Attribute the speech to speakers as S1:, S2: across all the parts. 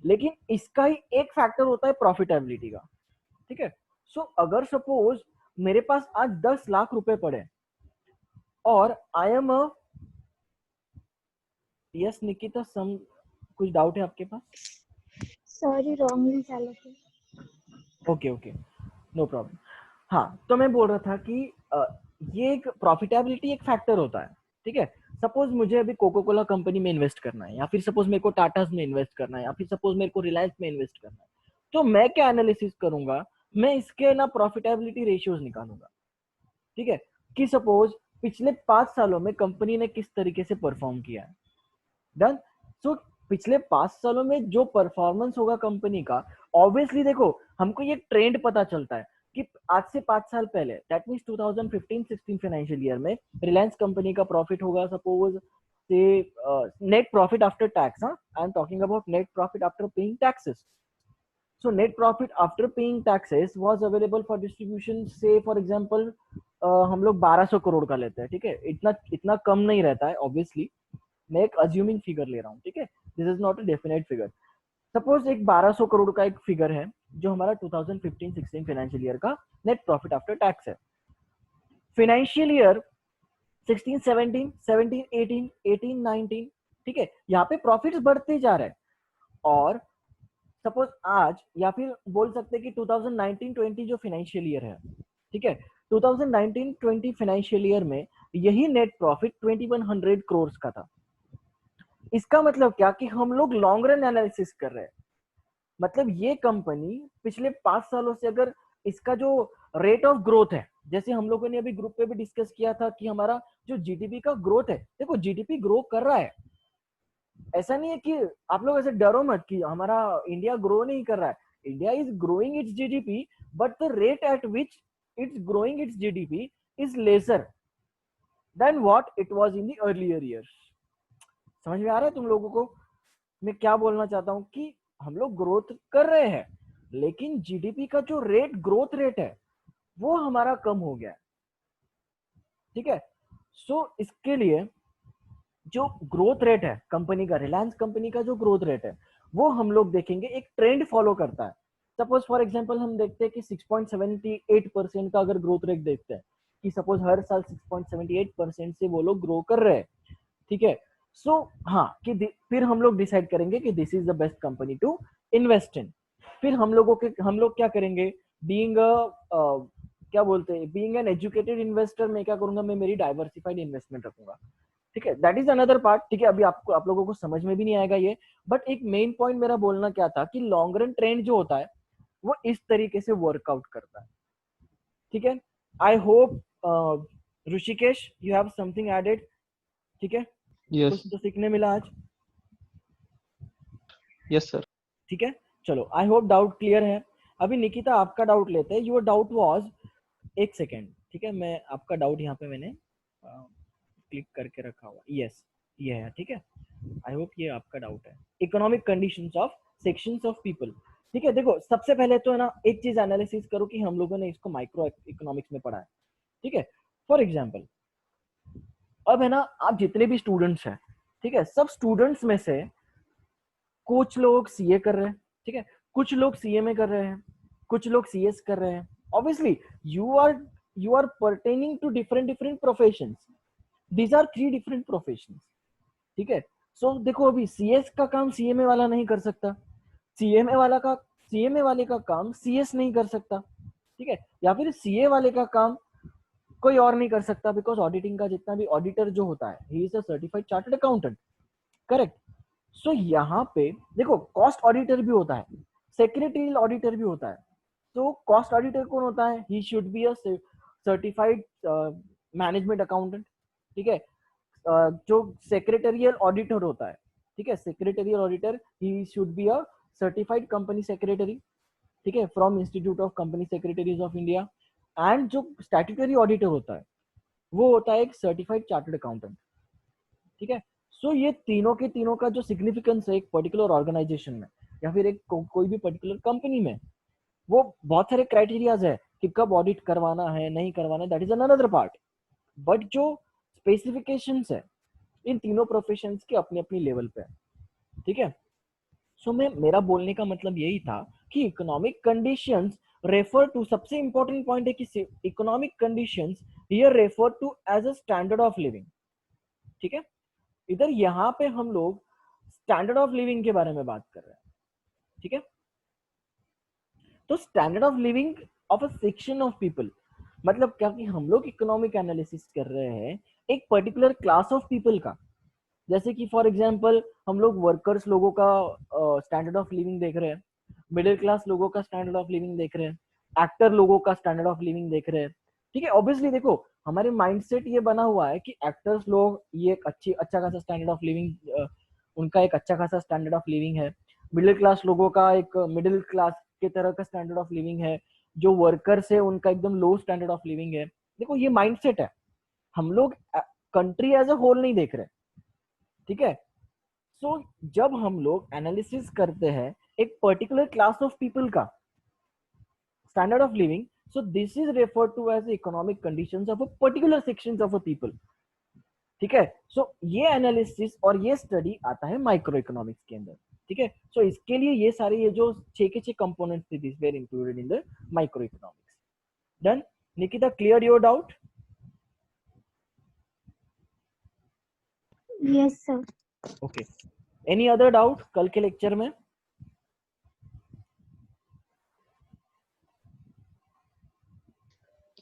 S1: लेकिन इसका ही एक फैक्टर होता है प्रॉफिटेबिलिटी का, ठीक है। सो अगर सपोज मेरे पास आज 10 लाख रुपए पड़े और I am uh, yes Nikita, some कुछ डाउट है आपके पास?
S2: सॉरी, रॉन्गली चालू थी।
S1: Okay okay, no problem. हाँ, तो मैं बोल रहा था कि ये एक प्रॉफिटेबिलिटी एक फैक्टर होता है, ठीक है। सपोज मुझे अभी कोको कोला कंपनी में इन्वेस्ट करना है, या फिर सपोज मेरे को टाटा में इन्वेस्ट करना है, या फिर सपोज मेरे को रिलायंस में इन्वेस्ट करना है, तो मैं क्या एनालिसिस करूंगा, मैं इसके ना प्रॉफिटेबिलिटी रेशियोज निकालूंगा, ठीक है। कि सपोज पिछले 5 सालों में कंपनी ने किस तरीके से परफॉर्म किया है, डन। सो पिछले 5 सालों में जो परफॉर्मेंस होगा कंपनी का, ऑब्वियसली देखो हमको ये ट्रेंड पता चलता है कि आज से 5 साल पहले, दैट मीन्स 2015-16 फाइनेंशियल ईयर में रिलायंस कंपनी का प्रॉफिट होगा सपोज से नेट प्रॉफिट आफ्टर टैक्स, हाँ, I am talking about net profit after paying taxes. So net profit after paying taxes was available for distribution, say for example हम लोग 1200 करोड़ का लेते हैं, ठीक है। इतना इतना कम नहीं रहता है ऑब्वियसली, मैं एक अज्यूमिंग फिगर ले रहा हूँ, ठीक है। This is not a definite figure. Suppose एक 1200 करोड़ का एक फिगर है जो हमारा 2015-16 फाइनेंशियल ईयर का नेट प्रॉफिट आफ्टर टैक्स है। फाइनेंशियल ईयर 16-17, 17-18, 18-19, ठीक है, यहाँ पे प्रॉफिट्स बढ़ते जा रहे हैं। और सपोज आज, या फिर बोल सकते हैं कि 2019-20 जो फाइनेंशियल ईयर है, ठीक है, 2019-20 फाइनेंशियल ईयर में यही नेट प्रॉफिट 2100 करोड़ का था। इसका मतलब क्या कि हम लोग लॉन्ग रन एनालिसिस कर रहे हैं, मतलब ये कंपनी पिछले 5 सालों से अगर इसका जो रेट ऑफ ग्रोथ है, जैसे हम लोगों ने अभी ग्रुप पे भी डिस्कस किया था कि हमारा जो जीडीपी का ग्रोथ है, देखो जीडीपी ग्रो कर रहा है, ऐसा नहीं है कि आप लोग ऐसे डरो मत कि हमारा इंडिया ग्रो नहीं कर रहा है। India is growing it's GDP, but the rate at which it's growing it's GDP is lesser than what it was in the earlier years. समझ में आ रहा है तुम लोगों को मैं क्या बोलना चाहता हूँ? कि हम लोग ग्रोथ कर रहे हैं, लेकिन जीडीपी का जो रेट, ग्रोथ रेट है, वो हमारा कम हो गया है, ठीक है। सो इसके लिए जो ग्रोथ रेट है कंपनी का, रिलायंस कंपनी का जो ग्रोथ रेट है, वो हम लोग देखेंगे एक ट्रेंड फॉलो करता है। सपोज फॉर एग्जांपल हम देखते हैं कि 6.78% का अगर ग्रोथ रेट देखते हैं, कि सपोज हर साल 6.78% से वो लोग ग्रो कर रहे हैं, ठीक है। सो हाँ, कि फिर हम लोग डिसाइड करेंगे कि this is the best company to invest in. फिर हम लोग क्या करेंगे, बीइंग क्या बोलते हैं, बीइंग एन एजुकेटेड इन्वेस्टर, मैं क्या करूंगा, मैं मेरी डाइवर्सिफाइड इन्वेस्टमेंट रखूंगा, ठीक है। दैट इज अनदर पार्ट, ठीक है। अभी आपको, आप लोगों को समझ में भी नहीं आएगा ये, बट एक मेन पॉइंट मेरा बोलना क्या था कि लॉन्ग रन ट्रेंड जो होता है वो इस तरीके से वर्कआउट करता है, ठीक है। I hope Rishikesh you have something added, ठीक है, कुछ
S3: यस
S1: तो सीखने मिला आज,
S3: यस सर।
S1: ठीक है। चलो, आई होप डाउट क्लियर है। अभी निकिता आपका डाउट लेते हैं। योर डाउट वाज, एक सेकेंड, ठीक है, मैं आपका डाउट यहाँ पे मैंने क्लिक करके रखा हुआ, यस ये है, ठीक है। आई होप ये आपका डाउट है, economic conditions of sections of people, ठीक है। देखो सबसे पहले तो है ना, एक चीज एनालिसिस करो कि हम लोगों ने इसको माइक्रो इकोनॉमिक्स में पढ़ा है, ठीक है। फॉर एग्जाम्पल, अब है ना, आप जितने भी स्टूडेंट्स हैं, ठीक है, सब स्टूडेंट्स में से कुछ लोग सीए कर रहे हैं, ठीक है, कुछ लोग सीएमए कर रहे हैं, कुछ लोग सीएस कर रहे हैं। Obviously you are pertaining to different different professions, these are 3 different professions, ठीक है। सो देखो, अभी सीएस का काम सीएमए वाला नहीं कर सकता, सीएमए वाले का काम सीएस नहीं कर सकता, ठीक है, या फिर सीए वाले का काम कोई और नहीं कर सकता, बिकॉज ऑडिटिंग का जितना भी ऑडिटर जो होता है, he is a certified chartered accountant, correct. So यहाँ पे देखो, कॉस्ट ऑडिटर भी होता है, सेक्रेटरियल ऑडिटर भी होता है। तो कॉस्ट ऑडिटर कौन होता है? He should be a certified management accountant, ठीक है। जो सेक्रेटरियल ऑडिटर होता है, ठीक है, secretarial auditor, he should be a certified company secretary, ठीक है, from institute of company secretaries of India. And जो स्टैट्यूटरी ऑडिटर होता है, वो होता है एक सर्टिफाइड चार्टर्ड अकाउंटेंट, ठीक है। सो ये तीनों के तीनों का जो सिग्निफिकेंस है एक पर्टिकुलर ऑर्गेनाइजेशन में, या फिर एक कोई भी पर्टिकुलर कंपनी में, वो बहुत सारे क्राइटेरियाज है कि कब ऑडिट करवाना है, नहीं करवाना है, that is another part. But जो स्पेसिफिकेशंस है इन तीनों प्रोफेशंस के अपनी अपनी लेवल पे है, ठीक है। सो मैं मेरा बोलने का मतलब यही था कि इकोनॉमिक कंडीशंस रेफर टू, सबसे इंपॉर्टेंट पॉइंट है कि economic conditions here refer to as a standard of living. ठीक है, इधर यहाँ पे हम लोग स्टैंडर्ड ऑफ लिविंग के बारे में बात कर रहे हैं। ठीक है, तो standard of living of a section of people, मतलब क्या कि हम लोग इकोनॉमिक एनालिसिस कर रहे हैं एक पर्टिकुलर क्लास ऑफ पीपल का। जैसे कि फॉर एग्जांपल हम लोग वर्कर्स लोगों का स्टैंडर्ड ऑफ लिविंग देख रहे हैं, मिडिल क्लास लोगों का स्टैंडर्ड ऑफ लिविंग देख रहे हैं, एक्टर लोगों का स्टैंडर्ड ऑफ लिविंग देख रहे हैं। ठीक है, ऑब्वियसली देखो हमारे माइंडसेट ये बना हुआ है कि एक्टर्स लोग ये एक अच्छा खासा स्टैंडर्ड ऑफ लिविंग, उनका एक अच्छा खासा स्टैंडर्ड ऑफ लिविंग है। मिडिल क्लास लोगों का एक मिडिल क्लास के तरह का स्टैंडर्ड ऑफ लिविंग है। जो वर्कर्स है उनका एकदम लो स्टैंडर्ड ऑफ लिविंग है। देखो ये माइंडसेट है, हम लोग कंट्री एज अ होल नहीं देख रहे। ठीक है, सो जब हम लोग एनालिसिस करते हैं एक पर्टिकुलर क्लास ऑफ पीपल का standard of living, so this is referred to as the economic conditions of a particular sections of a people। ठीक है, सो ये एनालिसिस और ये स्टडी आता है माइक्रो इकोनॉमिक्स के अंदर। ठीक है, सो इसके लिए ये सारे ये जो 6 के 6 कंपोनेंट्स थे this were included in the micro economics. Done Nikita, clear your doubt?
S2: Yes sir.
S1: Okay, any other doubt कल के लेक्चर में?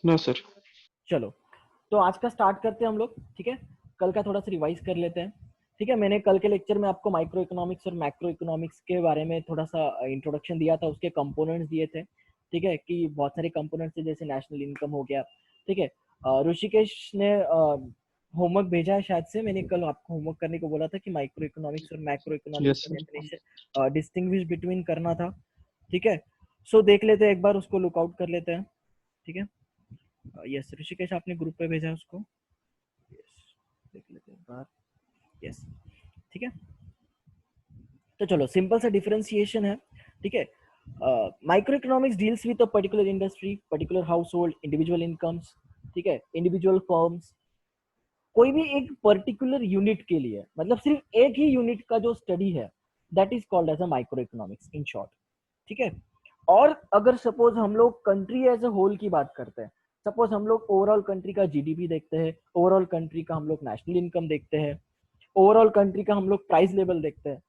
S3: No sir.
S1: चलो तो आज का स्टार्ट करते हैं हम लोग। ठीक है, कल का थोड़ा सा रिवाइज कर लेते हैं। ठीक है, मैंने कल के लेक्चर में आपको माइक्रो इकोनॉमिक्स और मैक्रो इकोनॉमिक्स के बारे में थोड़ा सा इंट्रोडक्शन दिया था, उसके कंपोनेंट्स दिए थे। ठीक है, कि बहुत सारे कंपोनेंट्स थे जैसे नेशनल इनकम हो गया। ठीक है, ऋषिकेश ने होमवर्क भेजा है शायद से, मैंने कल आपको होमवर्क करने को बोला था कि माइक्रो इकोनॉमिक्स और मैक्रो इकोनॉमिक्स
S3: यस
S1: का
S3: सर।
S1: डेफिनेशन डिस्टिंग्विश बिटवीन करना था। ठीक है, सो देख लेते हैं एक बार, उसको लुकआउट कर लेते हैं। ठीक है, यस ऋषिकेश आपने ग्रुप पे भेजा है उसको, यस देख लेते हैं एक बार। यस ठीक है, तो चलो सिंपल सा डिफरेंशिएशन है। ठीक है, micro economics deals with a particular industry, particular house hold, individual incomes. ठीक है, इंडिविजुअल फर्म्स, कोई भी एक पर्टिकुलर यूनिट के लिए, मतलब सिर्फ एक ही यूनिट का जो स्टडी है that is called as a microeconomics in short. ठीक है, और अगर सपोज हम लोग कंट्री एज अ होल की बात करते हैं, सपोज हम लोग ओवरऑल कंट्री का जीडीपी देखते हैं, ओवरऑल कंट्री का हम लोग नेशनल इनकम देखते हैं, ओवरऑल कंट्री का हम लोग प्राइस लेवल देखते हैं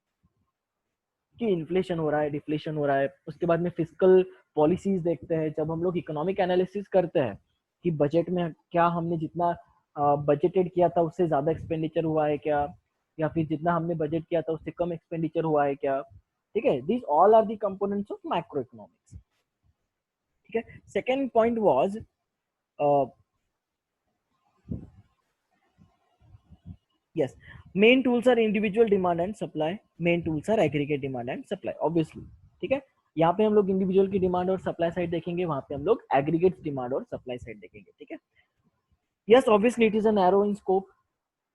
S1: कि इन्फ्लेशन हो रहा है, डिफ्लेशन हो रहा है। उसके बाद में फिस्कल पॉलिसीज देखते हैं। जब हम लोग इकोनॉमिक एनालिसिस करते हैं कि बजट में क्या हमने जितना बजटेड किया था उससे ज्यादा एक्सपेंडिचर हुआ है क्या, या फिर जितना हमने बजट किया था उससे कम एक्सपेंडिचर हुआ है क्या। ठीक है, this all are the components of macro economics. ठीक है, second point was yes, main tools are individual demand and supply, main tools are aggregate demand and supply obviously। ठीक है, यहाँ पे हम लोग इंडिविजुअल की डिमांड और सप्लाई साइड देखेंगे, वहां पे हम लोग एग्रीगेट डिमांड और सप्लाई साइड देखेंगे। ठीक है, yes obviously it is a narrow in scope,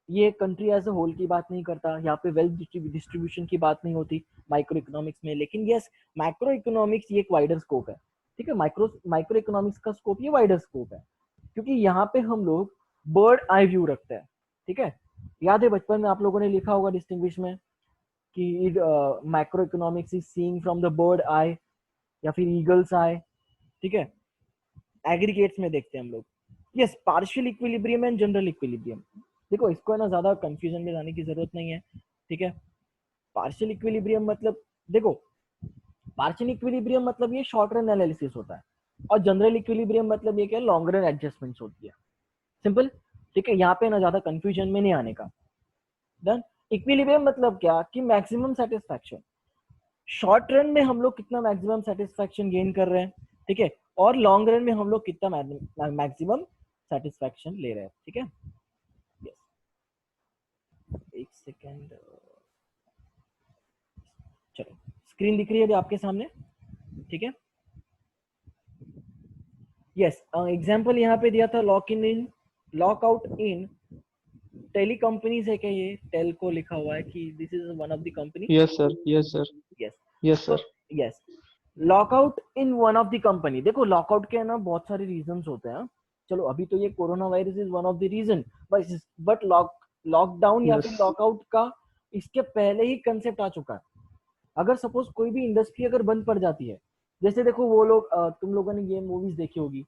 S1: ये कंट्री एज अ होल की बात नहीं करता, यहाँ पे वेल्थ डिस्ट्रीब्यूशन की बात नहीं होती माइक्रो इकोनॉमिक्स में। लेकिन यस मैक्रो इकोनॉमिक्स ये एक वाइडर स्कोप है। ठीक है, माइक्रो इकोनॉमिक्स का स्कोप ये वाइडर स्कोप है, क्योंकि यहाँ पे हम लोग बर्ड आई व्यू रखते हैं। ठीक है, याद है बचपन में आप लोगों ने लिखा होगा डिस्टिंग्विश में कि macro economics is seeing from the bird eye या फिर ईगल्स आई। ठीक है, एग्रीगेट्स में देखते हैं हम लोग yes partial equilibrium and general equilibrium. देखो इसको है ना ज्यादा कंफ्यूजन में जाने की जरूरत नहीं है। ठीक है, पार्शियल इक्विलिब्रियम मतलब देखो, पार्शियल इक्विलिब्रियम मतलब ये शॉर्ट रन एनालिसिस होता है, और जनरल इक्विलिब्रियम मतलब ये क्या लॉन्ग रन एडजस्टमेंट्स होती है। सिंपल। ठीक है, यहाँ पे ना ज्यादा कंफ्यूजन में नहीं आने का। डन। इक्विलिब्रियम मतलब क्या कि मैक्सिमम सेटिस्फैक्शन, शॉर्ट रन में हम लोग कितना मैक्सिमम सेटिस्फैक्शन गेन कर रहे हैं। ठीक है, और लॉन्ग रन में हम लोग कितना मैक्सिमम सेटिस्फैक्शन ले रहे हैं। ठीक है, यस एक सेकेंड, चलो स्क्रीन दिख रही है आपके सामने। ठीक है, यस एग्जांपल यहाँ पे दिया था lock in lock out in tele companies है क्या, ये टेलको लिखा हुआ है कि this is one of the company.
S3: Yes sir. Yes sir.
S1: Yes
S3: yes
S1: तो
S3: sir.
S1: Yes lockout in one of the company. देखो लॉकआउट के ना बहुत सारे रीजंस होते हैं। चलो अभी तो ये corona virus is one of the reason, but lockdown या फिर
S3: यस।
S1: लॉकआउट का इसके पहले ही कंसेप्ट आ चुका है। अगर सपोज कोई भी इंडस्ट्री अगर बंद पड़ जाती है, जैसे देखो वो लोग तुम लोगों ने ये मूवीज देखी होगी,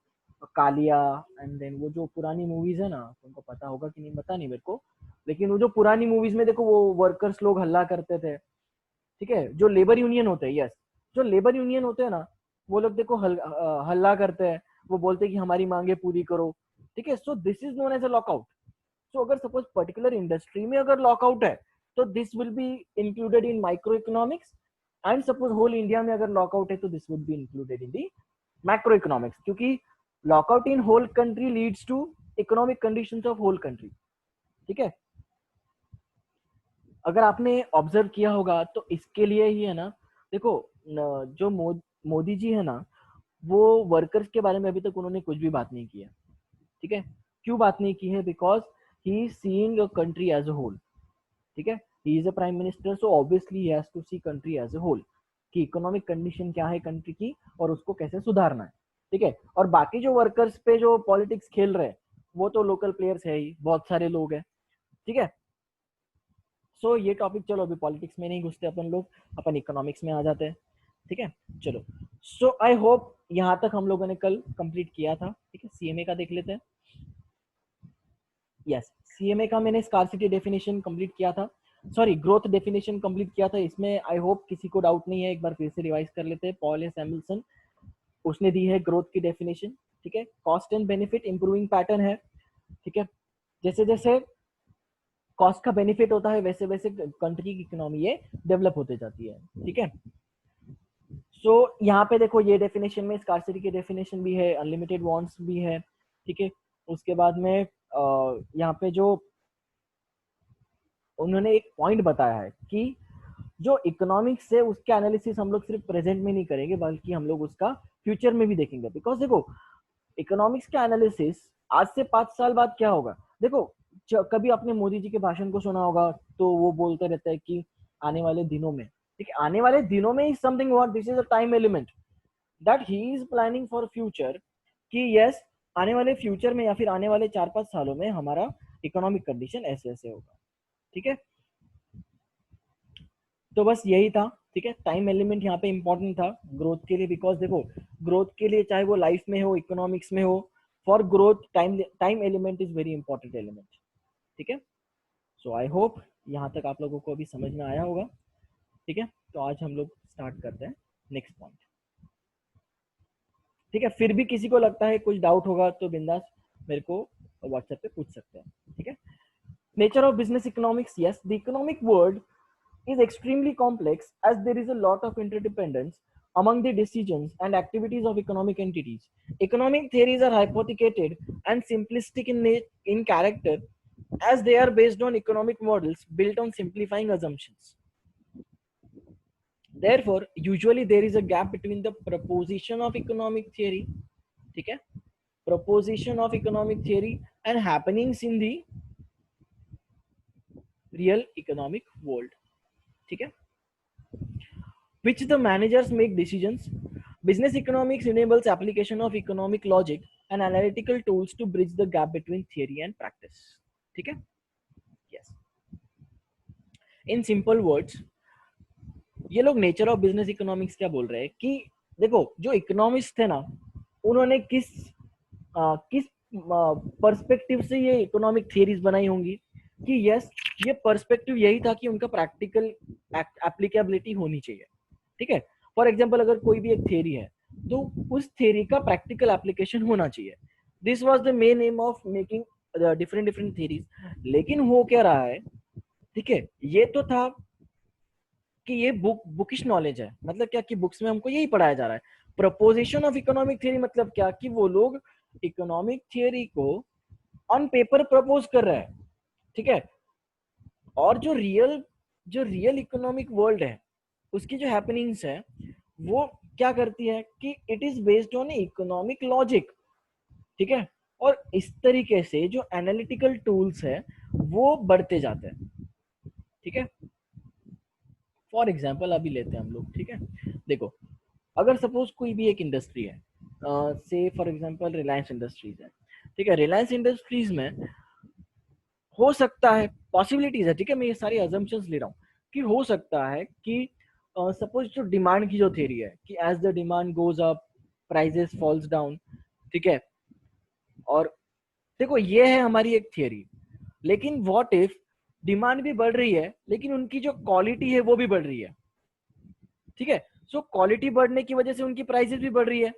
S1: कालिया, एंड देन वो जो पुरानी मूवीज है ना, तुमको पता होगा कि नहीं पता नहीं मेरे को, लेकिन वो जो पुरानी मूवीज में देखो वो वर्कर्स लोग हल्ला करते थे, ठीक है, जो लेबर यूनियन होते हैं, यस, जो लेबर यूनियन होते हैं ना, वो लोग देखो हल्ला करते हैं, वो बोलते हैं कि हमारी मांगे पूरी करो, ठीक है। So this is known as a lockout. So अगर सपोज पर्टिकुलर इंडस्ट्री में अगर लॉकआउट है, तो this will be included in micro economics, and suppose whole India में अगर लॉकआउट है तो this would be included in the macro economics, क्योंकि lockout in whole country leads to economic conditions of whole country, ठीक है। अगर आपने observe किया होगा तो इसके लिए ही है ना, देखो जो मोदी जी है ना, वो वर्कर्स के बारे में अभी तक उन्होंने कुछ भी बात नहीं की है, ठीक है। क्यों बात नहीं की है? Because he is seeing a country as a whole, ठीक है। He is a prime minister, so obviously he has to see country as a whole, कि इकोनॉमिक कंडीशन क्या है कंट्री की और उसको कैसे सुधारना है, ठीक है। और बाकी जो वर्कर्स पे जो पॉलिटिक्स खेल रहे हैं, वो तो लोकल प्लेयर्स है ही, बहुत सारे लोग हैं, ठीक है। सो ये टॉपिक, चलो अभी पॉलिटिक्स में नहीं घुसते अपन लोग, अपन इकोनॉमिक्स में आ जाते हैं, ठीक है। चलो, सो आई होप यहाँ तक हम लोगों ने कल कंप्लीट किया था, ठीक है। सीएमए का देख लेते हैं। यस, सीएमए का मैंने स्कार्सिटी डेफिनेशन कंप्लीट किया था, सॉरी ग्रोथ डेफिनेशन कंप्लीट किया था। इसमें आई होप किसी को डाउट नहीं है, एक बार फिर से रिवाइज कर लेते हैं। पॉल एस सैमुअल्सन, उसने दी है ग्रोथ की डेफिनेशन, ठीक है। Cost and benefit improving pattern है, ठीक है। जैसे जैसे कॉस्ट का बेनिफिट होता है वैसे वैसे कंट्री की इकोनॉमी ये डेवलप होते जाती है, ठीक है। सो यहाँ पे देखो ये डेफिनेशन में स्कार्सिटी की डेफिनेशन भी है, अनलिमिटेड वांट्स भी है, ठीक है। उसके बाद में यहाँ पे जो उन्होंने एक पॉइंट बताया है कि जो इकोनॉमिक्स है उसके एनालिसिस हम लोग सिर्फ प्रेजेंट में नहीं करेंगे, बल्कि हम लोग उसका फ्यूचर में भी देखेंगे। बिकॉज देखो, इकोनॉमिक्स का एनालिसिस आज से 5 साल बाद क्या होगा, देखो कभी आपने मोदी जी के भाषण को सुना होगा, तो वो बोलते रहते हैं कि आने वाले दिनों में, ठीक है, आने वाले दिनों में is something what, this is a time element that he is planning for future, कि यस आने वाले फ्यूचर में या फिर आने वाले 4-5 सालों में हमारा इकोनॉमिक कंडीशन ऐसे ऐसे होगा, ठीक है। तो बस यही था, ठीक है। टाइम एलिमेंट यहाँ पे इंपॉर्टेंट था ग्रोथ के लिए, बिकॉज देखो ग्रोथ के लिए चाहे वो लाइफ में हो, इकोनॉमिक्स में हो, for growth time time element is very important element, ठीक है। सो आई होप यहाँ तक आप लोगों को अभी समझ में आया होगा, ठीक है। तो आज हम लोग स्टार्ट करते हैं नेक्स्ट पॉइंट, ठीक है। फिर भी किसी को लगता है कुछ डाउट होगा तो बिंदास मेरे को व्हाट्सएप पे पूछ सकते हैं, ठीक है। Nature of business economics, yes, the economic world is extremely complex as there is a lot of interdependence among the decisions and activities of economic entities. Economic theories are hypothecated and simplistic in character as they are based on economic models built on simplifying assumptions. Therefore, usually there is a gap between the proposition of economic theory, ठीक है, proposition of economic theory and happenings in the real economic world, ठीक है, which the managers make decisions. Business economics enables application of economic logic and analytical tools to bridge the gap between theory and practice, ठीक है। yes, in simple words, ये लोग nature of business economics क्या बोल रहे हैं कि देखो जो इकोनॉमिक्स थे ना, उन्होंने किस पर्सपेक्टिव से ये इकोनॉमिक थियरीज बनाई होंगी, कि यस ये पर्सपेक्टिव यही था कि उनका प्रैक्टिकल एप्लीकेबिलिटी होनी चाहिए, ठीक है। फॉर एग्जाम्पल अगर कोई भी एक थियरी है तो उस थियरी का प्रैक्टिकल एप्लीकेशन होना चाहिए। This was the main M of making different different theories. लेकिन हो क्या रहा है, ठीक है, ये तो था कि ये बुकिश नॉलेज है, मतलब क्या कि बुक्स में हमको यही पढ़ाया जा रहा है। प्रपोजिशन ऑफ इकोनॉमिक थियरी मतलब क्या, कि वो लोग इकोनॉमिक थियरी को ऑन पेपर प्रपोज कर रहे हैं, ठीक है। और जो रियल इकोनॉमिक वर्ल्ड है उसकी जो हैपनिंग्स है वो क्या करती है कि it is based on economic logic, ठीक है। और इस तरीके से जो एनालिटिकल टूल्स है वो बढ़ते जाते हैं, ठीक है। फॉर एग्जाम्पल अभी लेते हैं हम लोग, ठीक है। देखो अगर सपोज कोई भी एक इंडस्ट्री है, से फॉर एग्जाम्पल रिलायंस इंडस्ट्रीज है, ठीक है। रिलायंस इंडस्ट्रीज में हो सकता है, पॉसिबिलिटीज है, ठीक है, मैं ये सारी अजम्पशंस ले रहा हूँ कि हो सकता है कि सपोज जो डिमांड की जो थ्योरी है कि as the demand goes up prices falls down, ठीक है, और देखो ये है हमारी एक थियरी, लेकिन व्हाट इफ डिमांड भी बढ़ रही है लेकिन उनकी जो क्वालिटी है वो भी बढ़ रही है, ठीक है, सो क्वालिटी बढ़ने की वजह से उनकी प्राइसेस भी बढ़ रही है,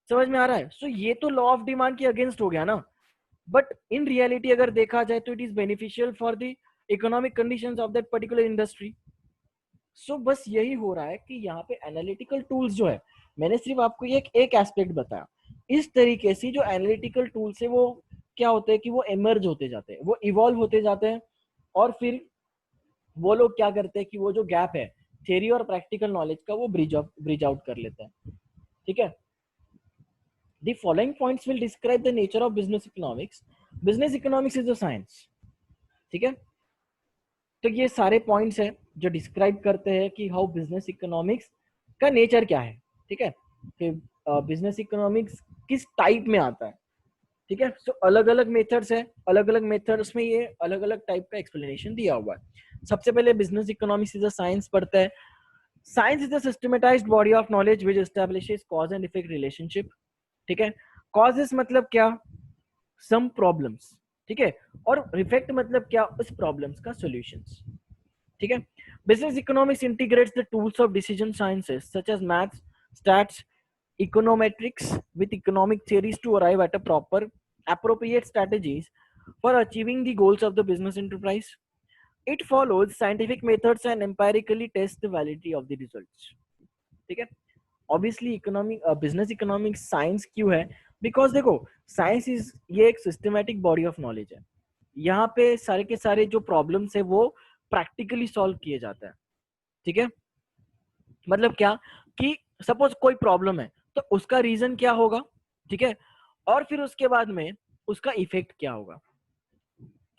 S1: समझ में आ रहा है? सो ये तो लॉ ऑफ डिमांड के अगेंस्ट हो गया ना, बट इन रियलिटी अगर देखा जाए तो it is beneficial for the economic conditions of that particular industry. So बस यही हो रहा है कि यहाँ पे एनालिटिकल टूल्स जो है, मैंने सिर्फ आपको ये एक एस्पेक्ट बताया, इस तरीके से जो एनालिटिकल टूल्स है वो क्या होते हैं कि वो इमर्ज होते जाते हैं, वो इवॉल्व होते जाते हैं, और फिर वो लोग क्या करते हैं कि वो जो गैप है थियरी और प्रैक्टिकल नॉलेज का वो ब्रिज आउट कर लेते हैं, ठीक है। The following points will describe the nature of business economics. Business economics is a science, ठीक है। तो ये सारे पॉइंट्स हैं जो डिस्क्राइब करते हैं कि हाउ बिजनेस इकोनॉमिक्स का नेचर क्या है, ठीक है, कि बिजनेस इकोनॉमिक्स किस टाइप में आता है, ठीक है। सो अलग अलग मेथड्स है, अलग अलग मेथड्स में ये अलग अलग टाइप का एक्सप्लेनेशन दिया हुआ है। सबसे पहले business economics is a science पढ़ते हैं। Science is a systematised body of knowledge which establishes cause and effect relationship, ठीक है। कॉजेस मतलब क्या, सम प्रॉब्लम्स, ठीक है, और इफेक्ट मतलब क्या, उस प्रॉब्लम्स का सॉल्यूशंस, ठीक है। Business economics integrates the tools of decision sciences such as maths, stats, econometrics with economic theories to arrive at a proper appropriate strategies for achieving the goals of the business enterprise. It follows scientific methods and empirically tests the validity of the results, ठीक है। Obviously economic business economics science क्यों है, because देखो science is ये एक systematic body of knowledge है, यहाँ पे सारे के सारे जो प्रॉब्लम्स है वो प्रैक्टिकली सॉल्व किए जाते हैं, ठीक है। मतलब क्या कि सपोज कोई प्रॉब्लम है तो उसका रीजन क्या होगा, ठीक है, और फिर उसके बाद में उसका इफेक्ट क्या होगा,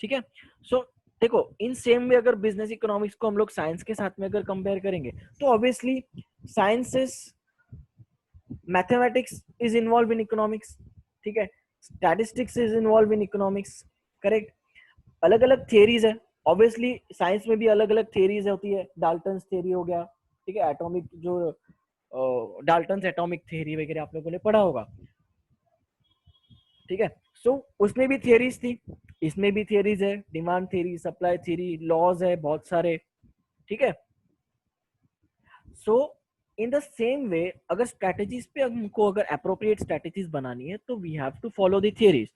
S1: ठीक है। सो देखो इन सेम वे अगर बिजनेस इकोनॉमिक्स को हम लोग साइंस के साथ में अगर कंपेयर करेंगे तो obviously sciences mathematics is involve in economics, ठीक है, statistics is involve in economics, correct. अलग अलग थियरीज है, ऑब्वियसली साइंस में भी अलग अलग थियरीज होती है, डाल्टन थियरी हो गया, ठीक है, एटॉमिक जो डाल्टन एटॉमिक थियरी वगैरह आप लोगों ने पढ़ा होगा, ठीक है। सो उसमें भी थियरीज थी, इसमें भी थियरीज है, demand theory, supply theory, laws है बहुत सारे, ठीक है। सो इन द सेम वे अगर स्ट्रेटेजीज पे हमको अगर अप्रोप्रिएट स्ट्रेटेजीज बनानी है तो we have to follow the theories.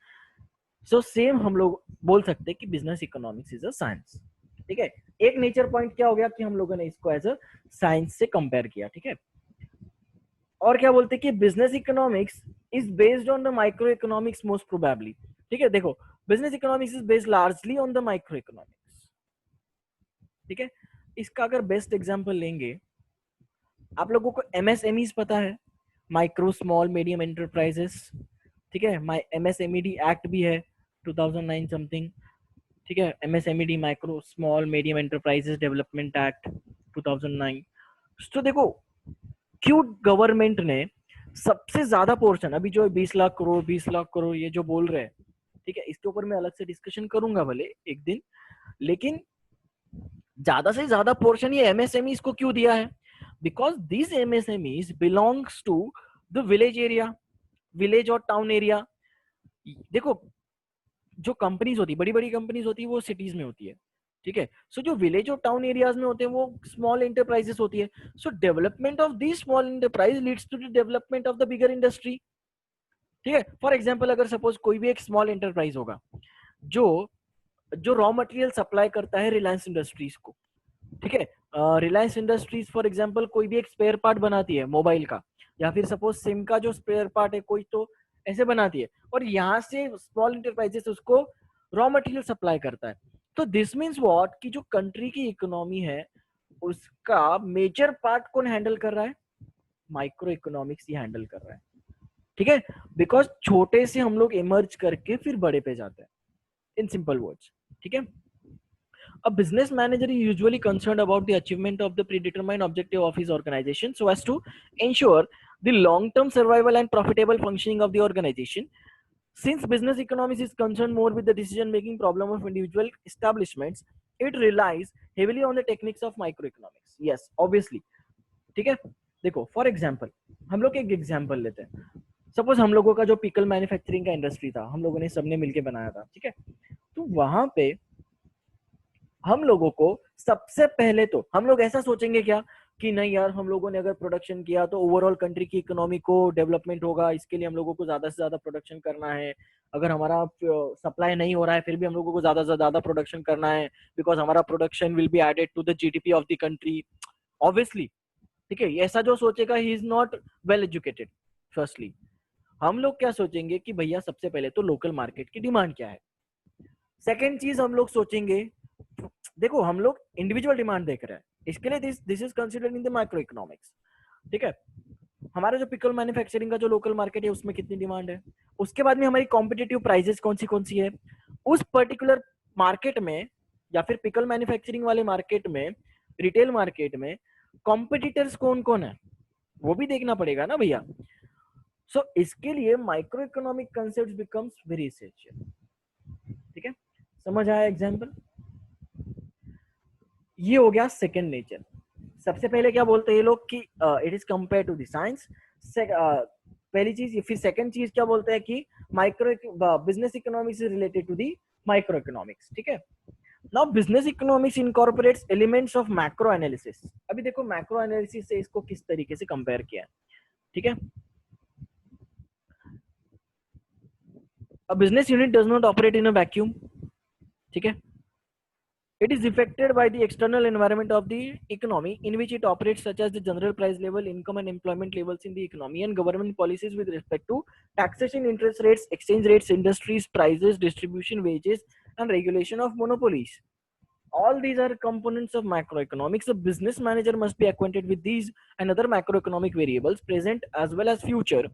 S1: So same हम लोग बोल सकते हैं कि business economics is a science, ठीक है। एक नेचर पॉइंट क्या हो गया कि हम लोगों ने इसको एज अ साइंस से कंपेयर किया, ठीक है। और क्या बोलते हैं कि business economics is based on the micro economics most probably, ठीक है। देखो business economics is based largely on the micro economics, ठीक है। इसका अगर बेस्ट एग्जांपल लेंगे, आप लोगों को एमएसएमईज पता है, माइक्रो स्मॉल मीडियम एंटरप्राइजेस, ठीक है, एमएसएमईडी एक्ट भी है 2009 समथिंग, ठीक है, MSMED micro small medium enterprises development act 2009। तो देखो क्यों गवर्नमेंट ने सबसे ज्यादा पोर्शन अभी जो 20 लाख करोड़ ये जो बोल रहे हैं, ठीक है, इसके ऊपर मैं अलग से डिस्कशन करूंगा भले एक दिन, लेकिन ज्यादा से ज्यादा पोर्शन ये एमएसएमईज को क्यों दिया है, because this MSMEs belongs to the village area, village और टाउन एरिया। देखो जो कंपनीज होती है, बड़ी बड़ी कंपनीज होती है वो सिटीज में होती है, ठीक है। सो जो विलेज और टाउन एरियाज में होते हैं वो स्मॉल एंटरप्राइजेस होती है। So development of this small enterprise leads to the development of the bigger industry, ठीक है। फॉर एग्जांपल अगर सपोज कोई भी एक स्मॉल एंटरप्राइज होगा जो जो रॉ मटेरियल सप्लाई करता है रिलायंस इंडस्ट्रीज को, ठीक है, रिलायंस इंडस्ट्रीज फॉर एग्जांपल कोई भी एक स्पेयर पार्ट बनाती है मोबाइल का, या फिर सपोज सिम का जो स्पेयर पार्ट है कोई तो ऐसे बनाती है, और यहाँ से स्मॉल इंटरप्राइजेस उसको रॉ मटेरियल सप्लाई करता है। तो दिस मीन्स व्हाट कि जो कंट्री की इकोनॉमी है उसका मेजर पार्ट कौन हैंडल कर रहा है, माइक्रो इकोनॉमिक्स ही हैंडल कर रहा है, ठीक है। बिकॉज छोटे से हम लोग इमर्ज करके फिर बड़े पे जाते हैं, इन सिंपल वर्ड्स, ठीक है। A business manager is usually concerned about the achievement of the predetermined objective of his organization so as to ensure the long-term survival and profitable functioning of the organization. Since business economics is concerned more with the decision-making problem of individual establishments, it relies heavily on the techniques of micro economics. Yes obviously. ठीक है, देखो for example हम लोग एक example लेते हैं. Suppose हम लोगों का जो पिकल मैन्युफैक्चरिंग का इंडस्ट्री था, हम लोगों ने सबने मिलके बनाया था. ठीक है, तो वहां पे हम लोगों को सबसे पहले तो हम लोग ऐसा सोचेंगे क्या कि नहीं यार, हम लोगों ने अगर प्रोडक्शन किया तो ओवरऑल कंट्री की इकोनॉमी को डेवलपमेंट होगा, इसके लिए हम लोगों को ज्यादा से ज्यादा प्रोडक्शन करना है. अगर हमारा सप्लाई नहीं हो रहा है फिर भी हम लोगों को ज्यादा से ज्यादा प्रोडक्शन करना है, बिकॉज हमारा production will be added to the GDP of the country. Obviously. ठीक है, ऐसा जो सोचेगा he is not well educated. Firstly हम लोग क्या सोचेंगे कि भैया सबसे पहले तो लोकल मार्केट की डिमांड क्या है. सेकेंड चीज हम लोग सोचेंगे, देखो हम लोग इंडिविजुअल डिमांड देख रहे हैं, इसके लिए this is considered in the micro economics. ठीक है, हमारा जो पिकल मैन्युफैक्चरिंग का जो लोकल मार्केट है उसमें कितनी डिमांड है. उसके बाद में हमारी कॉम्पिटिटिव प्राइसेस कौन सी है उस पर्टिकुलर मार्केट में, या फिर पिकल मैन्युफैक्चरिंग वाले मार्केट में, रिटेल मार्केट में कॉम्पिटिटर्स कौन कौन है वो भी देखना पड़ेगा ना भैया. सो इसके लिए micro economic concept becomes very essential. ठीक है, समझ आया एग्जाम्पल. ये हो गया सेकेंड नेचर. सबसे पहले क्या बोलते हैं ये लोग कि it is compare to the science. पहली चीज. फिर सेकंड चीज क्या बोलते हैं कि micro business economics is related to the micro economics. ठीक है, now business economics incorporates elements of macro analysis. अभी देखो मैक्रो एनालिसिस से इसको किस तरीके से कंपेयर किया है. ठीक है, a business unit does not operate in a vacuum. ठीक है, it is affected by the external environment of the economy in which it operates, such as the general price level, income and employment levels in the economy, and government policies with respect to taxation, interest rates, exchange rates, industries, prices, distribution, wages, and regulation of monopolies. All these are components of macroeconomics. A business manager must be acquainted with these and other macroeconomic variables, present as well as future,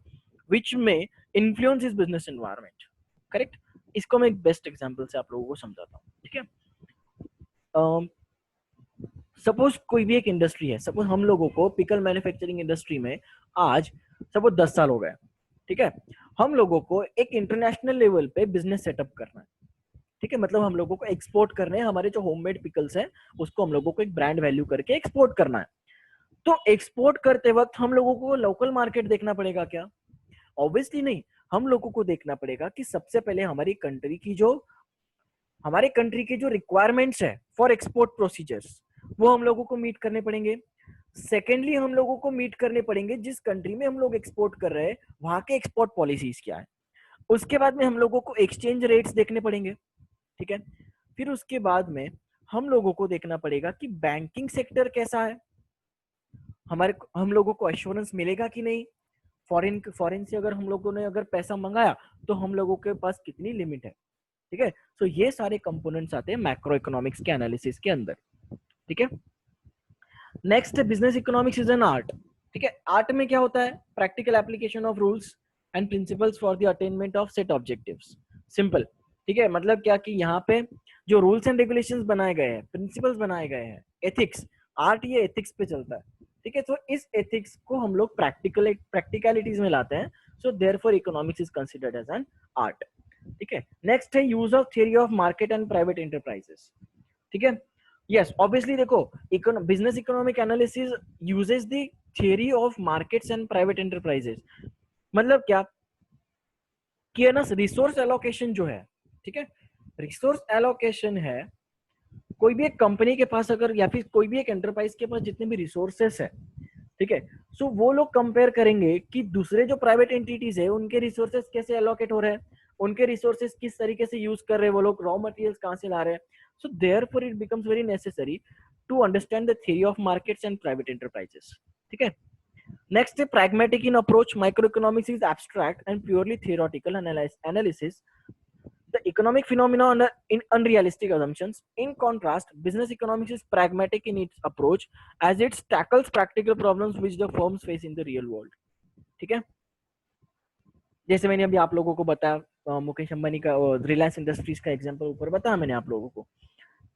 S1: which may influence his business environment. Correct? इसको मैं एक best example से आप लोगों को समझाता हूँ. ठीक है, सपोज कोई भी एक इंडस्ट्री है. सपोज हम लोगों को पिकल मैन्युफैक्चरिंग इंडस्ट्री में आज सपोज 10 साल हो गए. ठीक है, हम लोगों को एक इंटरनेशनल लेवल पे बिजनेस सेटअप करना है. ठीक है, मतलब हम लोगों को एक्सपोर्ट करने हैं हमारे जो होममेड पिकल्स हैं, उसको हम लोगों को एक ब्रांड वैल्यू करके एक्सपोर्ट करना है. तो एक्सपोर्ट करते वक्त हम लोगों को लोकल मार्केट देखना पड़ेगा क्या? ऑब्वियसली नहीं. हम लोगों को देखना पड़ेगा कि सबसे पहले हमारे कंट्री की जो रिक्वायरमेंट्स है फॉर एक्सपोर्ट प्रोसीजर्स, वो हम लोगों को मीट करने पड़ेंगे. सेकेंडली हम लोगों को मीट करने पड़ेंगे जिस कंट्री में हम लोग एक्सपोर्ट कर रहे हैं वहां के एक्सपोर्ट पॉलिसीज क्या है. उसके बाद में हम लोगों को एक्सचेंज रेट्स देखने पड़ेंगे. ठीक है, फिर उसके बाद में हम लोगों को देखना पड़ेगा कि बैंकिंग सेक्टर कैसा है, हम लोगों को एश्योरेंस मिलेगा कि नहीं. फॉरेन से अगर हम लोगों ने अगर पैसा मंगाया तो हम लोगों के पास कितनी लिमिट है. ठीक है, तो ये सारे कंपोनेंट्स आते हैं मैक्रो इकोनॉमिक्स के एनालिसिस के अंदर. ठीक है, next business economics is an art. ठीक है, आर्ट में क्या होता है? Practical application of rules and principles for the attainment of set objectives. Simple. ठीक है, मतलब क्या कि यहाँ पे जो रूल्स एंड रेगुलेशंस बनाए गए हैं, प्रिंसिपल्स बनाए गए हैं, एथिक्स, आर्ट ये एथिक्स पे चलता है. ठीक है, तो इस एथिक्स को हम लोग प्रैक्टिकलिटीज में लाते हैं. So therefore economics is considered as an art. ठीक है, नेक्स्ट है use of theory of market and private enterprises. ठीक है, यस ऑब्वियसली देखो business economic analysis uses the theory of markets and private enterprises. मतलब क्या कि ना रिसोर्स एलोकेशन जो है. ठीक है, रिसोर्स एलोकेशन है कोई भी एक कंपनी के पास अगर, या फिर कोई भी एक एंटरप्राइज के पास जितने भी रिसोर्सेस है. ठीक है, सो वो लोग कंपेयर करेंगे कि दूसरे जो प्राइवेट एंटिटीज है उनके रिसोर्सेस कैसे एलोकेट हो रहे हैं, उनके रिसोर्सेस किस तरीके से यूज कर रहे हैं, वो लोग रॉ मटेरियल्स कहां से ला रहे हैं. So therefore it becomes very necessary to understand the theory of markets and private enterprises. ठीक है, नेक्स्ट है pragmatic in approach. Microeconomics is abstract and purely theoretical analysis the economic phenomena in unrealistic assumptions. In contrast, business economics is pragmatic in its approach as it tackles practical problems which the firms face in the real world. ठीक है, जैसे मैंने अभी आप लोगों को बताया मुकेश अंबानी का रिलायंस इंडस्ट्रीज का एग्जांपल ऊपर बताया मैंने आप लोगों को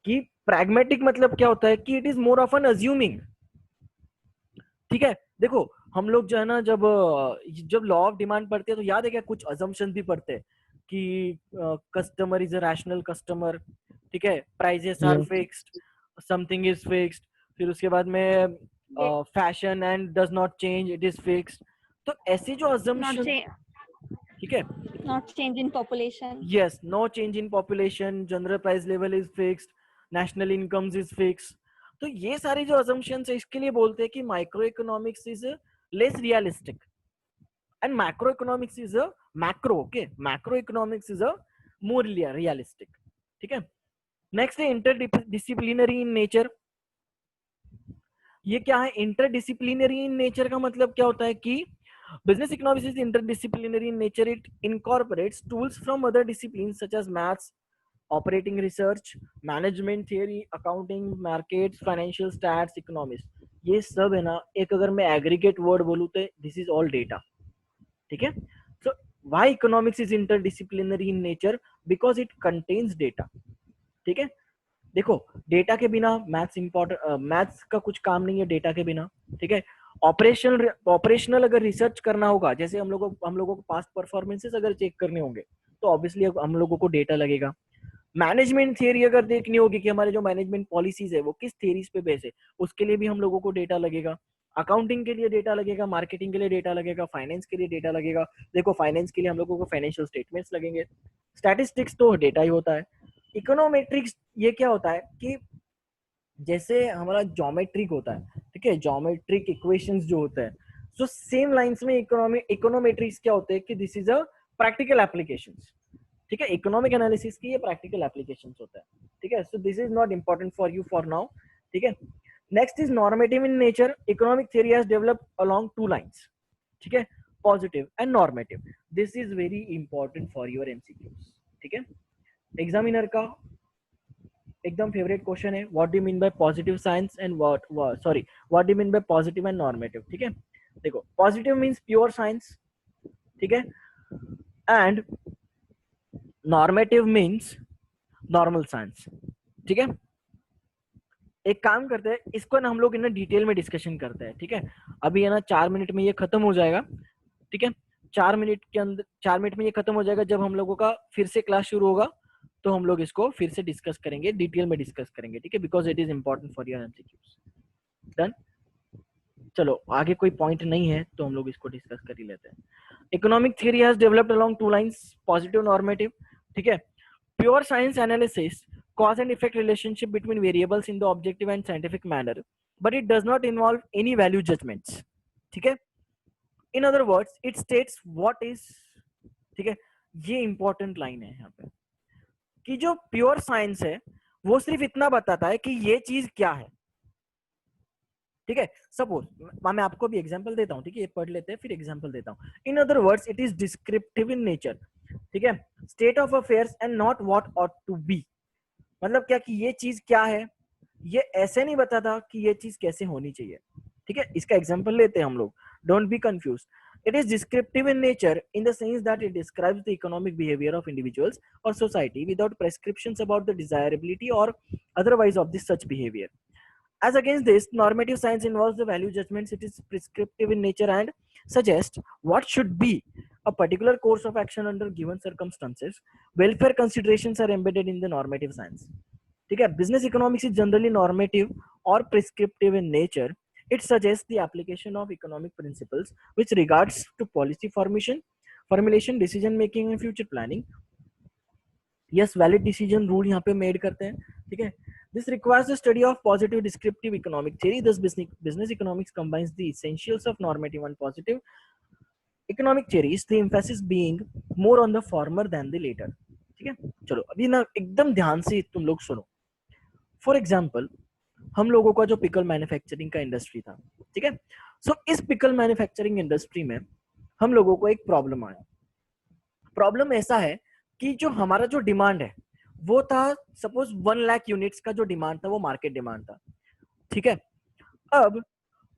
S1: कि pragmatic मतलब क्या होता है कि it is more of an assuming. ठीक है, देखो हम लोग जो है ना जब लॉ ऑफ डिमांड पढ़ते हैं तो याद है क्या कुछ अजम्पशन भी पढ़ते हैं कि customer is a rational customer, ठीक है, prices are
S3: Yes.
S1: Fixed, something is fixed, फिर उसके बाद में
S2: ये
S1: fashion and does not change, it is fixed. तो ऐसी जो
S2: not
S1: assumption,
S2: change,
S1: ठीक है,
S2: not change in population.
S1: yes, no change in population, general price level is fixed, national incomes is fixed। तो ये सारी जो assumptions है इसके लिए बोलते हैं कि micro economics is less realistic and macroeconomics is a macro, okay, macroeconomics is a more realistic, ठीक है। नेक्स्ट है इंटरडिसिप्लिनरी इन नेचर। ये क्या है इंटरडिसिप्लिनरी इन नेचर का मतलब क्या होता है कि business economics is interdisciplinary in nature. It incorporates tools from other disciplines such as maths, operating research, management theory, accounting, markets, financial stats, economics। ये सब है ना, एक अगर मैं एग्रीगेट वर्ड बोलूँ तो दिस इज ऑल डेटा, ठीक है। So why economics is interdisciplinary in nature, because it contains data, ठीक है। देखो डेटा के बिना मैथ्स इंपॉर्टेंट, मैथ्स का कुछ काम नहीं है डेटा के बिना, ठीक है। ऑपरेशनल अगर रिसर्च करना होगा, जैसे हम लोगों को पास्ट परफॉर्मेंसेस अगर चेक करने होंगे तो ऑब्वियसली हम लोगों को डेटा लगेगा। मैनेजमेंट थियरी अगर देखनी होगी कि हमारे जो मैनेजमेंट पॉलिसीज है वो किस थियरीज पे बेस है, उसके लिए भी हम लोगों को डेटा लगेगा। अकाउंटिंग के लिए डेटा लगेगा, मार्केटिंग के लिए डेटा लगेगा, फाइनेंस के लिए डेटा लगेगा। देखो फाइनेंस के लिए हम लोगों को फाइनेंशियल स्टेटमेंट्स लगेंगे। स्टैटिस्टिक्स तो डेटा ही होता है। इकोनोमेट्रिक्स ये क्या होता है कि जैसे हमारा ज्योमेट्रिक होता है, ठीक है, ज्योमेट्रिक इक्वेशंस जो होता है, सो सेम लाइंस में इकोनोमेट्रिक्स क्या होते हैं कि this is a practical applications, ठीक है। इकोनॉमिक एनालिसिस की ये प्रैक्टिकल एप्लीकेशंस होता है, ठीक है। So this is not important for you for now, ठीक है। Next is normative in nature. Economic theory has developed along two lines, ठीक है, positive and normative. This is very important for your MCQs, ठीक है। Examiner का एकदम favourite question है, what do you mean by positive science and what do you mean by positive and normative, ठीक है। देखो पॉजिटिव मींस प्योर साइंस, ठीक है, and normative means normal science, ठीक है। एक काम करते हैं, इसको ना हम लोग इन डिटेल में डिस्कशन करते हैं, ठीक है। अभी है ना 4 मिनट में ये खत्म हो जाएगा, ठीक है। 4 मिनट के अंदर 4 मिनट में ये खत्म हो जाएगा। जब हम लोगों का फिर से क्लास शुरू होगा तो हम लोग इसको फिर से डिस्कस करेंगे, डिटेल में डिस्कस करेंगे, ठीक है, because it is important for your MCQs. Done. चलो आगे कोई पॉइंट नहीं है तो हम लोग इसको डिस्कस कर ही लेते हैं। Economic theory has developed along two lines, positive normative, ठीक है। Pure science analysis cause and effect relationship between variables in the objective and scientific manner, but it does not involve any value judgments, ठीक है। In other words, it states what is, ठीक है। ये important line है यहाँ पे कि जो प्योर साइंस है वो सिर्फ इतना बताता है कि ये चीज क्या है, ठीक है। सपोज मैं आपको भी एग्जांपल देता हूँ, ठीक है, ये पढ़ लेते हैं फिर एग्जांपल देता हूँ। In other words it is descriptive in nature, ठीक है, state of affairs and not what ought to be. मतलब क्या कि ये चीज क्या है, ये ऐसे नहीं बताता कि ये चीज कैसे होनी चाहिए, ठीक है। इसका एग्जांपल लेते हैं हम लोग, don't be confuse. It is descriptive in nature in the sense that it describes the economic behaviour of individuals और society without prescriptions about the desirability और otherwise of this such behaviour. As against this, normative science involves the value judgments. It is prescriptive in nature and suggests what should be a particular course of action under given circumstances. Welfare considerations are embedded in the normative science. ठीक है, business economics is generally normative or prescriptive in nature. It suggests the application of economic principles which regards to policy formulation, decision making and future planning. Yes, valid decision rule यहाँ पे made करते हैं, ठीक है। This requires the study of positive descriptive economic theory. Thus, business economics combines the essentials of normative and positive economic theories, the emphasis being more on the former than the later. ठीक है, चलो अभी ना एकदम ध्यान से तुम लोग सुनो। फॉर एग्जाम्पल हम लोगों का जो पिकल मैन्युफैक्चरिंग का इंडस्ट्री था, ठीक है। सो इस पिकल मैन्युफैक्चरिंग इंडस्ट्री में हम लोगों को एक प्रॉब्लम आया। प्रॉब्लम ऐसा है कि जो हमारा जो डिमांड है वो था, सपोज 1 लाख यूनिट्स का जो डिमांड था वो मार्केट डिमांड था, ठीक है। अब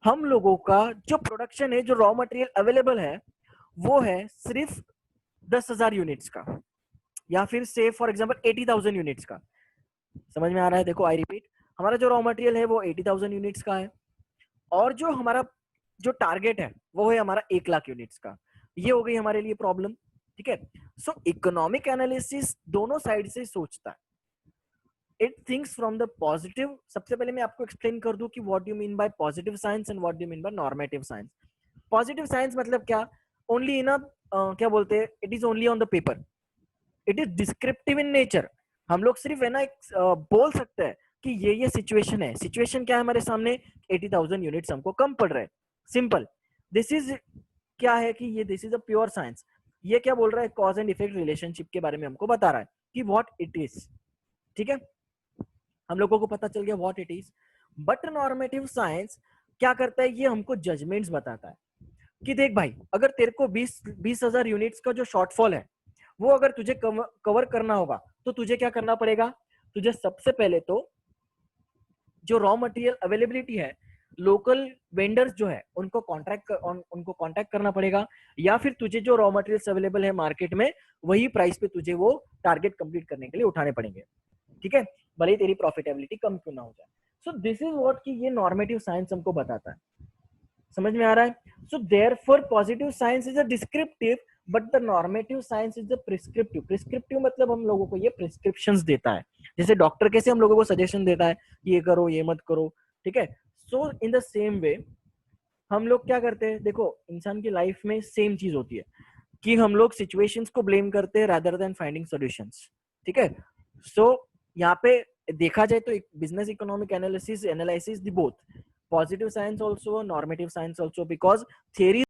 S1: हम लोगों का जो प्रोडक्शन है, जो रॉ मटेरियल अवेलेबल है वो है सिर्फ 10,000 यूनिट्स का, या फिर से फॉर एग्जांपल 80,000 यूनिट्स का। समझ में आ रहा है? देखो आई रिपीट, हमारा जो रॉ मटेरियल है वो 80,000 यूनिट्स का है और जो हमारा जो टारगेट है वो है हमारा 1 लाख यूनिट्स का। ये हो गई हमारे लिए प्रॉब्लम, ठीक है। सो इकोनॉमिक एनालिसिस दोनों साइड से सोचता है। It thinks from the positive. सबसे पहले मैं आपको एक्सप्लेन कर दूं कि what do mean by positive science and what do mean by normative science. Positive science मतलब क्या, ओनली इन क्या बोलते हैं, it is only on the paper, it is descriptive in nature. हम लोग सिर्फ है ना बोल सकते हैं कि ये सिचुएशन है. सिचुएशन क्या है हमारे सामने, 80,000 यूनिट्स हमको कम पड़ रहे हैं, सिंपल. दिस इज क्या है कि ये this is a pure science. ये क्या बोल रहा है, कॉज एंड इफेक्ट रिलेशनशिप के बारे में हमको बता रहा है कि व्हाट इट इज. ठीक है, हम लोगों को पता चल गया what it is. But normative science क्या करता है, ये हमको जजमेंट्स बताता है कि देख भाई, अगर तेरे को 20,000 यूनिट्स का जो शॉर्टफॉल है वो अगर तुझे कवर करना होगा तो तुझे क्या करना पड़ेगा. तुझे सबसे पहले तो जो रॉ मटेरियल अवेलेबिलिटी है, लोकल वेंडर्स जो है उनको कांटेक्ट करना पड़ेगा, या फिर तुझे जो रॉ मटेरियल्स अवेलेबल है मार्केट में वही प्राइस पे तुझे वो टारगेट कंप्लीट करने के लिए उठाने पड़ेंगे. ठीक है, भले ही तेरी प्रॉफिटेबिलिटी कम क्यों ना हो जाए. सो दिस इज व्हाट कि ये नॉर्मेटिव साइंस हमको बताता है. समझ में आ रहा है. So therefore positive science is a descriptive but the normative science is the prescriptive. Prescriptive मतलब हम लोगों को ये प्रिस्क्रिप्शंस देता है, जैसे डॉक्टर कैसे हम लोगों को सजेशन देता है ये करो ये मत करो. ठीक है, सो इन द सेम वे हम लोग क्या करते हैं, देखो इंसान की लाइफ में सेम चीज होती है कि हम लोग सिचुएशंस को ब्लेम करते हैं रादर देन फाइंडिंग सॉल्यूशंस. ठीक है, सो यहाँ पे देखा जाए तो business economic analysis analysis the both positive science also, normative science also, because theory